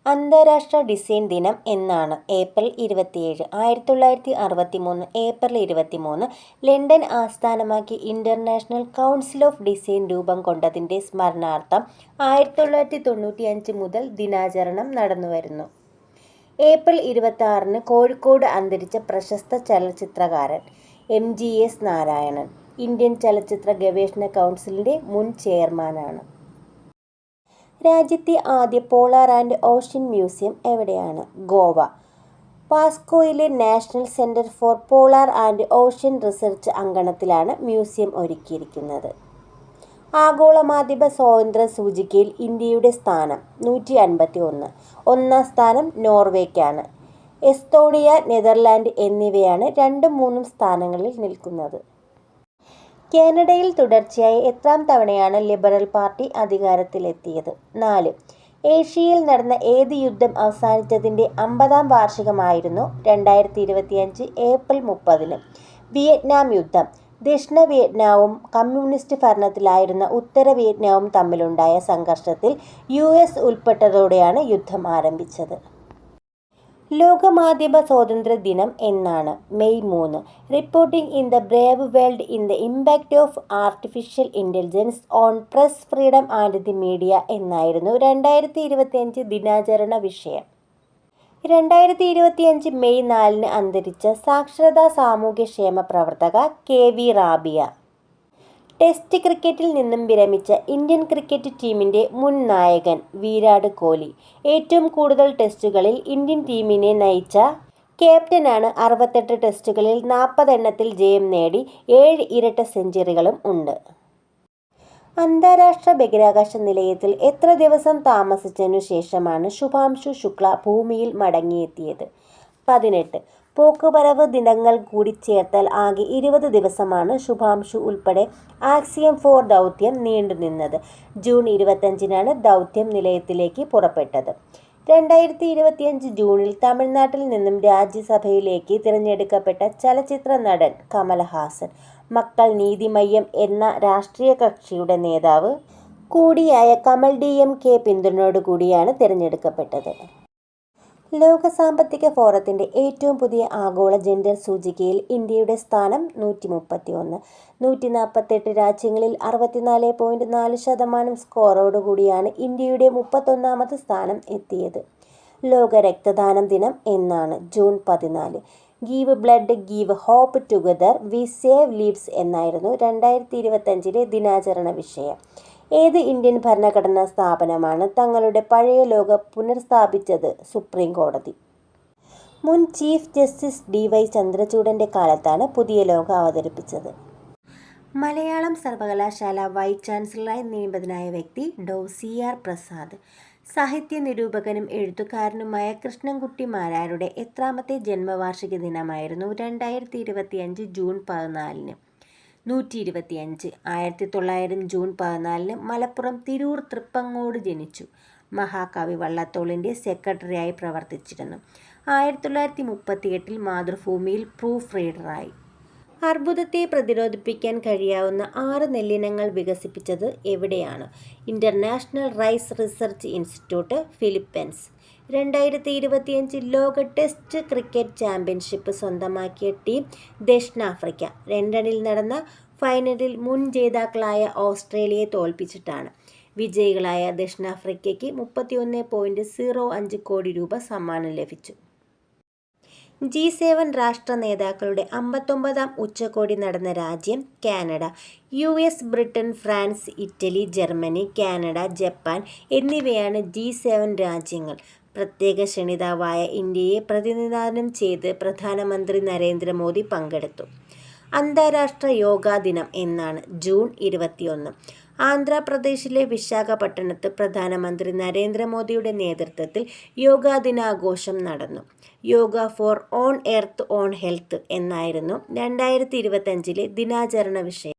അന്താരാഷ്ട്ര ഡിസൈൻ ദിനം എന്നാണ്? ഏപ്രിൽ 27. 1963 ഏപ്രിൽ 23 ലണ്ടൻ ആസ്ഥാനമാക്കി ഇന്റർനാഷണൽ കൗൺസിൽ ഓഫ് ഡിസൈൻ രൂപം കൊണ്ടതിന്റെ സ്മരണാർത്ഥം 1995 മുതൽ ദിനാചരണം നടന്നുവരുന്നു. ഏപ്രിൽ 26 കോഴിക്കോട് അന്തരിച്ച പ്രശസ്ത ചലച്ചിത്രകാരൻ MGS നാരായണൻ ഇന്ത്യൻ ചലച്ചിത്ര ഗവേഷണ കൗൺസിലിന്റെ മുൻ ചെയർമാനാണ്. രാജ്യത്തെ ആദ്യ പോളാർ ആൻഡ് ഓഷ്യൻ മ്യൂസിയം എവിടെയാണ്? ഗോവ. വാസ്കോയിലെ national centre for polar and ocean research അങ്കണത്തിലാണ് മ്യൂസിയം ഒരുക്കിയിരിക്കുന്നത്. ആഗോള മാധ്യമ സ്വാതന്ത്ര്യ സൂചികയിൽ ഇന്ത്യയുടെ സ്ഥാനം 151. ഒന്നാം സ്ഥാനം നോർവേക്കാണ്. എസ്തോണിയ, നെതർലാൻഡ് എന്നിവയാണ് 2ഉം 3ഉം സ്ഥാനങ്ങളിൽ നിൽക്കുന്നത്. കാനഡയിൽ തുടർച്ചയായി എത്രാം തവണയാണ് ലിബറൽ പാർട്ടി അധികാരത്തിലെത്തിയത്? 4. ഏഷ്യയിൽ നടന്ന ഏത് യുദ്ധം അവസാനിച്ചതിന്റെ 50ാം വാർഷികമായിരുന്നു 2025 ഏപ്രിൽ 30? വിയറ്റ്നാം യുദ്ധം. ദക്ഷിണ വിയറ്റ്നാമും കമ്മ്യൂണിസ്റ്റ് ഭരണത്തിലായിരുന്ന ഉത്തര വിയറ്റ്നാമും തമ്മിലുണ്ടായ സംഘർഷത്തിൽ US ഉൾപ്പെട്ടതോടെയാണ് യുദ്ധം ആരംഭിച്ചത്. ലോക മാധ്യമ സ്വാതന്ത്ര്യ ദിനം എന്നാണ്? May 3. Reporting in the Brave world in the impact of artificial intelligence on press freedom and the media എന്നായിരുന്നു 2025 ദിനാചരണ വിഷയം. 2025 മെയ് 4 അന്തരിച്ച സാക്ഷരതാ സാമൂഹ്യക്ഷേമ പ്രവർത്തക KV റാബിയ. ടെസ്റ്റ് ക്രിക്കറ്റിൽ നിന്നും വിരമിച്ച ഇന്ത്യൻ ക്രിക്കറ്റ് ടീമിന്റെ മുൻ നായകൻ വിരാട് കോഹ്ലി. ഏറ്റവും കൂടുതൽ ടെസ്റ്റുകളിൽ ഇന്ത്യൻ ടീമിനെ നയിച്ച ക്യാപ്റ്റനാണ്. 68 ടെസ്റ്റുകളിൽ 40 എണ്ണത്തിൽ ജയം നേടി 7 ഇരട്ട സെഞ്ചുറികളും ഉണ്ട്. അന്താരാഷ്ട്ര ബഹിരാകാശ നിലയത്തിൽ എത്ര ദിവസം താമസിച്ചതിനു ശേഷമാണ് ശുഭാംശു ശുക്ല ഭൂമിയിൽ മടങ്ങിയെത്തിയത്? 18. പോക്കുവരവ് ദിനങ്ങൾ കൂടി ചേർത്താൽ ആകെ 20 ദിവസമാണ് ശുഭാംശു ഉൾപ്പെടെ ആക്സിയം 4 ദൗത്യം നീണ്ടുനിന്നത്. ജൂൺ 25 ദൗത്യം നിലയത്തിലേക്ക് പുറപ്പെട്ടത്. 2025 ജൂണിൽ തമിഴ്നാട്ടിൽ നിന്നും രാജ്യസഭയിലേക്ക് തിരഞ്ഞെടുക്കപ്പെട്ട ചലച്ചിത്ര നടൻ കമൽഹാസൻ. മക്കൾ നീതി മയ്യം എന്ന രാഷ്ട്രീയ കക്ഷിയുടെ നേതാവ് കൂടിയായ കമൽ DMK പിന്തുണയോടുകൂടിയാണ് തിരഞ്ഞെടുക്കപ്പെട്ടത്. ലോക സാമ്പത്തിക ഫോറത്തിന്റെ ഏറ്റവും പുതിയ ആഗോള ജെൻഡർ സൂചികയിൽ ഇന്ത്യയുടെ സ്ഥാനം 131. 148 രാജ്യങ്ങളിൽ 64.4% സ്കോറോടുകൂടിയാണ് ഇന്ത്യയുടെ 31ാമത് സ്ഥാനം എത്തിയത്. ലോക രക്തദാനം ദിനം എന്നാണ്? June 14. Give blood, give hope, together we save lives എന്നായിരുന്നു 2025 ദിനാചരണ വിഷയം. ഏത് ഇന്ത്യൻ ഭരണഘടനാ സ്ഥാപനമാണ് തങ്ങളുടെ പഴയ ലോക പുനഃസ്ഥാപിച്ചത്? സുപ്രീം കോടതി. മുൻ ചീഫ് ജസ്റ്റിസ് DY ചന്ദ്രചൂഡന്റെ കാലത്താണ് പുതിയ ലോക അവതരിപ്പിച്ചത്. മലയാളം സർവകലാശാല വൈസ് ചാൻസലറായി നിയമിതനായ വ്യക്തി ഡോ. CR പ്രസാദ്. സാഹിത്യ നിരൂപകനും എഴുത്തുകാരനുമായ കൃഷ്ണൻകുട്ടി മാരാരുടെ എത്രാമത്തെ ജന്മവാർഷിക ദിനമായിരുന്നു 2025 ജൂൺ 14? 125. 1900 ജൂൺ 14 മലപ്പുറം തിരൂർ തൃപ്പങ്ങോട് ജനിച്ചു. മഹാകവി വള്ളത്തോളിന്റെ സെക്രട്ടറിയായി പ്രവർത്തിച്ചിരുന്നു. 1938 മാതൃഭൂമിയിൽ പ്രൂഫ് റീഡറായി. അർബുദത്തെ പ്രതിരോധിപ്പിക്കാൻ കഴിയാവുന്ന 6 നെല്ലിനങ്ങൾ വികസിപ്പിച്ചത് എവിടെയാണ്? International Rice Research Institute, Philippines. 2025 ലോക ടെസ്റ്റ് ക്രിക്കറ്റ് ചാമ്പ്യൻഷിപ്പ് സ്വന്തമാക്കിയ ടീം ദക്ഷിണാഫ്രിക്ക. ലണ്ടനിൽ നടന്ന ഫൈനലിൽ മുൻ ജേതാക്കളായ ഓസ്ട്രേലിയയെ തോൽപ്പിച്ചിട്ടാണ്. വിജയികളായ ദക്ഷിണാഫ്രിക്കയ്ക്ക് 31.05 കോടി രൂപ സമ്മാനം ലഭിച്ചു. G7 രാഷ്ട്ര നേതാക്കളുടെ 59ാം ഉച്ചകോടി നടന്ന രാജ്യം Canada. US, Britain, France, Italy, Germany, Canada, Japan എന്നിവയാണ് G7 രാജ്യങ്ങൾ. പ്രത്യേക ക്ഷണിതാവായ ഇന്ത്യയെ പ്രതിനിധാനം ചെയ്ത് പ്രധാനമന്ത്രി നരേന്ദ്രമോദി പങ്കെടുത്തു. അന്താരാഷ്ട്ര യോഗാ ദിനം എന്നാണ്? ജൂൺ 21. ആന്ധ്രാപ്രദേശിലെ വിശാഖപട്ടണത്ത് പ്രധാനമന്ത്രി നരേന്ദ്രമോദിയുടെ നേതൃത്വത്തിൽ യോഗാ ദിനാഘോഷം നടന്നു. Yoga for one earth one health എന്നായിരുന്നു 2025 ദിനാചരണ വിഷയം.